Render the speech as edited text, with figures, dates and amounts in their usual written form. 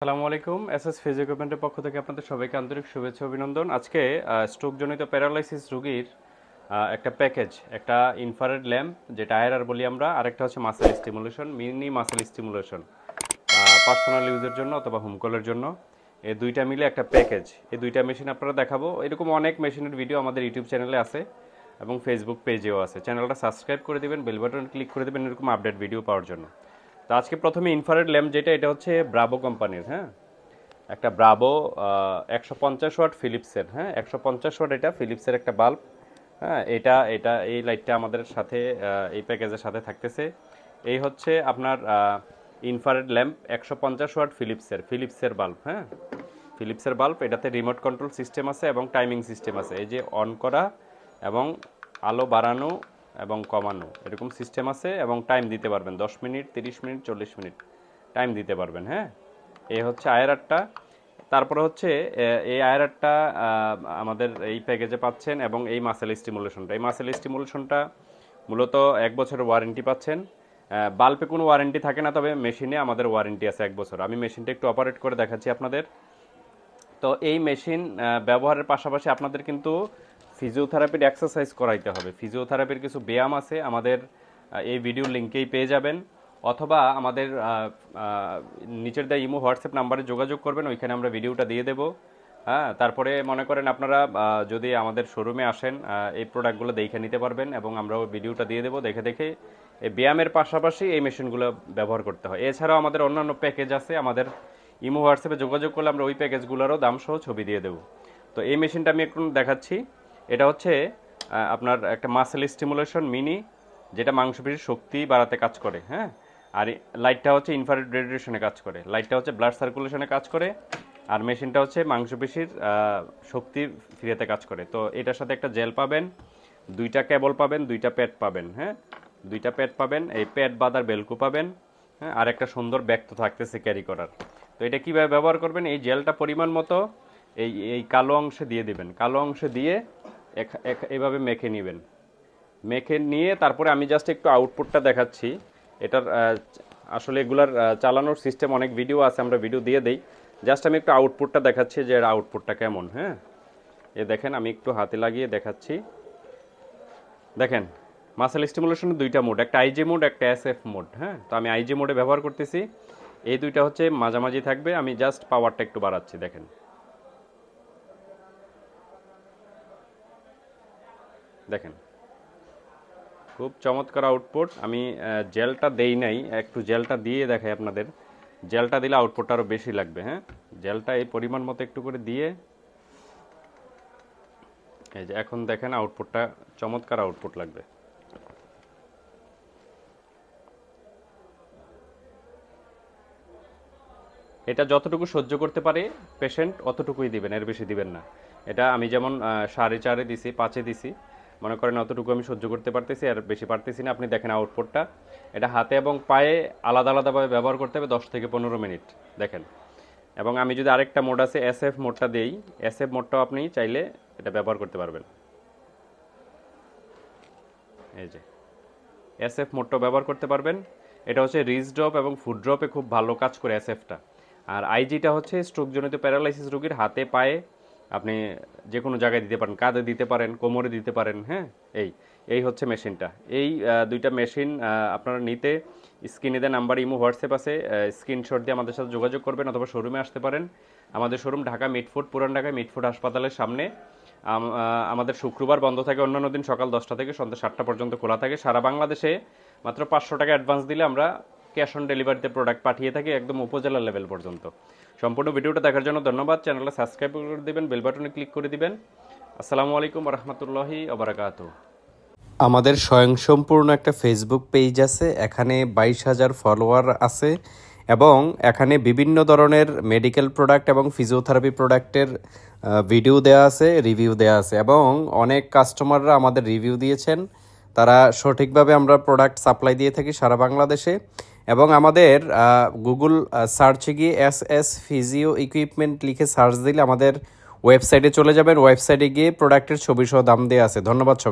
আসসালামু আলাইকুম। SS physio ইকুইপমেন্টের পক্ষ থেকে আপনাদের সবাইকে আন্তরিক শুভেচ্ছা অভিনন্দন। আজকে স্ট্রোকজনিত প্যারালাইসিস রোগীর একটা প্যাকেজ, একটা ইনফ্রারেড ল্যাম্প যেটা আইআরআর বলি আমরা, আরেকটা হচ্ছে muscle stimulation, mini muscle stimulation, personal ইউজের জন্য অথবা হোম কলের জন্য। এই দুইটা মিলে একটা প্যাকেজ। এই দুইটা মেশিন আপনারা দেখাবো। এরকম অনেক মেশিনের ভিডিও আমাদের ইউটিউব চ্যানেলে আছে এবং ফেসবুক পেজেও আছে। চ্যানেলটা সাবস্ক্রাইব করে দেবেন, বেল বাটন ক্লিক করে দেবেন এরকম আপডেট ভিডিও পাওয়ার জন্য। তো আজকে প্রথমে ইনফ্রারেড ল্যাম্প যেটা, এটা হচ্ছে ব্রাভো কোম্পানির, হ্যাঁ, একটা ব্রাভো 150 ওয়াট ফিলিপসের, হ্যাঁ 150 ওয়াট, এটা ফিলিপসের একটা বাল্ব, হ্যাঁ। এটা এই লাইটটা আমাদের সাথে এই প্যাকেজের সাথে থাকতেছে। এই হচ্ছে আপনার ইনফ্রারেড ল্যাম্প 150 ওয়াট ফিলিপসের বাল্ব, হ্যাঁ, ফিলিপসের বাল্ব। এটাতে রিমোট কন্ট্রোল সিস্টেম আছে এবং টাইমিং সিস্টেম আছে। এই যে অন করা এবং আলো বাড়ানো এবং কমানো এরকম সিস্টেম আছে, এবং টাইম দিতে পারবেন 10 মিনিট, 30 মিনিট, 40 মিনিট টাইম দিতে পারবেন, হ্যাঁ। এই হচ্ছে আইআরআরটা। তারপরে হচ্ছে এই আইআরআরটা আমাদের এই প্যাকেজে পাচ্ছেন, এবং এই মাসেল স্টিমুলেশনটা মূলত 1 বছরের ওয়ারেন্টি পাচ্ছেন। বাল্বে কোনো ওয়ারেন্টি থাকে না, তবে মেশিনে আমাদের ওয়ারেন্টি আছে 1 বছর। আমি মেশিনটা একটু অপারেট করে দেখাচ্ছি আপনাদের। তো এই মেশিন ব্যবহারের পাশাপাশি আপনাদের কিন্তু ফিজিওথেরাপির এক্সারসাইজ করাইতে হবে। ফিজিওথেরাপির কিছু ব্যায়াম আছে আমাদের এই ভিডিও লিঙ্কেই পেয়ে যাবেন, অথবা আমাদের নিচের দেওয়া ইমো হোয়াটসঅ্যাপ নাম্বারে যোগাযোগ করবেন, ওইখানে আমরা ভিডিওটা দিয়ে দেবো, হ্যাঁ। তারপরে মনে করেন আপনারা যদি আমাদের শোরুমে আসেন, এই প্রোডাক্টগুলো দেখে নিতে পারবেন, এবং আমরাও ভিডিওটা দিয়ে দেবো। দেখে এই ব্যায়ামের পাশাপাশি এই মেশিনগুলো ব্যবহার করতে হয়। এছাড়াও আমাদের অন্যান্য প্যাকেজ আছে, আমাদের ইমো হোয়াটসঅ্যাপে যোগাযোগ করলে আমরা ওই প্যাকেজগুলোরও দাম সহ ছবি দিয়ে দেবো। তো এই মেশিনটা আমি একটু দেখাচ্ছি। এটা হচ্ছে আপনার একটা মাসেল স্টিমুলেশন মিনি, যেটা মাংসপেশির শক্তি বাড়াতে কাজ করে, হ্যাঁ। আর লাইটটা হচ্ছে ইনফ্রারেড রেডিয়েশনে কাজ করে, লাইটটা হচ্ছে ব্লাড সার্কুলেশনে কাজ করে, আর মেশিনটা হচ্ছে মাংসপেশির শক্তি ফিরাতে কাজ করে। তো এটার সাথে একটা জেল পাবেন, দুইটা কেবল পাবেন, দুইটা প্যাড পাবেন, হ্যাঁ, দুইটা প্যাড পাবেন, এই প্যাড বাদার বেলকু পাবেন, হ্যাঁ, আর একটা সুন্দর ব্যাগ তো থাকতেছে ক্যারি করার। তো এটা কীভাবে ব্যবহার করবেন, এই জেলটা পরিমাণ মতো এই কালো অংশে দিয়ে দিবেন, কালো অংশে দিয়ে এইভাবে মেখে নেবেন। মেখে নিয়ে তারপরে আমি জাস্ট একটু আউটপুটটা দেখাচ্ছি। এটার আসলে এগুলার চালানোর সিস্টেম অনেক ভিডিও আছে, আমরা ভিডিও দিয়ে দেই। জাস্ট আমি একটু আউটপুটটা দেখাচ্ছি যে এর আউটপুটটা কেমন, হ্যাঁ। এ দেখেন, আমি একটু হাতে লাগিয়ে দেখাচ্ছি। দেখেন, মাসেল স্টিমুলেশনের দুইটা মোড, একটা আইজে মোড, একটা এসএফ মোড, হ্যাঁ। তো আমি আইজে মোডে ব্যবহার করতেছি। এই দুইটা হচ্ছে মাঝামাঝি থাকবে। আমি জাস্ট পাওয়ারটা একটু বাড়াচ্ছি, দেখেন, দেখেন খুব চমৎকার আউটপুট। আমি জেলটা দেই নাই, একটু জেলটা দিয়ে দেখাই আপনাদের। জেলটা দিলে আউটপুটটা আরও বেশি লাগবে, হ্যাঁ। জেলটা এই পরিমাণ মতো একটু করে দিয়ে, এই যে এখন দেখেন আউটপুটটা চমৎকার আউটপুট লাগবে। এটা যতটুকু সহ্য করতে পারে পেশেন্ট অতটুকুই দিবেন, এর বেশি দিবেন না। এটা আমি যেমন 4.5 দিছি, 5 দিছি, মনে করেন অতটুকু আমি সহ্য করতে পারতেছি, আর বেশি পারতেছি না। আপনি দেখেন আউটপুটটা। এটা হাতে এবং পায়ে আলাদা আলাদাভাবে ব্যবহার করতে হবে 10 থেকে 15 মিনিট, দেখেন। এবং আমি যদি আরেকটা মোড আছে এসএফ মোডটা দেই, এসএফ মোডটাও আপনি চাইলে এটা ব্যবহার করতে পারবেন। এই যে এসএফ মোডটাও ব্যবহার করতে পারবেন। এটা হচ্ছে রিচ ড্রপ এবং ফুড ড্রপে খুব ভালো কাজ করে এসএফটা। আর আইজিটা হচ্ছে স্ট্রোকজনিত প্যারালাইসিস রোগীর হাতে পায়ে আপনি যে কোনো জায়গায় দিতে পারেন, কাঁধে দিতে পারেন, কোমরে দিতে পারেন, হ্যাঁ। এই হচ্ছে মেশিনটা। এই দুইটা মেশিন আপনারা নিতে স্ক্রিনে দেওয়া নাম্বার ইমো হোয়াটসঅ্যাপ আছে, স্ক্রিনশট দিয়ে আমাদের সাথে যোগাযোগ করবেন, অথবা শোরুমে আসতে পারেন। আমাদের শোরুম ঢাকা মিটফোর্ড, পুরান ঢাকায় মিটফোর্ড হাসপাতালের সামনে। আমাদের শুক্রবার বন্ধ থাকে, অন্যান্য দিন সকাল 10টা থেকে সন্ধ্যা 7টা পর্যন্ত খোলা থাকে। সারা বাংলাদেশে মাত্র 500 টাকা অ্যাডভান্স দিলে আমরা ক্যাশ অন ডেলিভারিতে প্রোডাক্ট পাঠিয়ে থাকি একদম উপজেলা লেভেল পর্যন্ত। সম্পূর্ণ ভিডিওটা দেখার জন্য ধন্যবাদ। চ্যানেলটা সাবস্ক্রাইব করে দিবেন, বেল বাটনে ক্লিক করে দিবেন। আসসালামু আলাইকুম ওয়া রাহমাতুল্লাহি ওয়া বারাকাতুহু। আমাদের স্বয়ংসম্পূর্ণ একটা ফেসবুক পেজ আছে, এখানে 22,000 ফলোয়ার আছে, এবং এখানে বিভিন্ন ধরনের মেডিকেল প্রোডাক্ট এবং ফিজিওথেরাপি প্রোডাক্টের ভিডিও দেওয়া আছে, রিভিউ দেওয়া আছে, এবং অনেক কাস্টমাররা আমাদের রিভিউ দিয়েছেন। তারা সঠিকভাবে আমরা প্রোডাক্ট সাপ্লাই দিয়ে থাকি সারা বাংলাদেশে। এবং আমাদের গুগল সার্চে গিয়ে এসএস ফিজিও ইকুইপমেন্ট লিখে সার্চ দিলে আমাদের ওয়েবসাইটে চলে যাবেন। ওয়েবসাইটে গিয়ে প্রোডাক্টের ছবি সহ দাম দেওয়া আছে। ধন্যবাদ সবাই।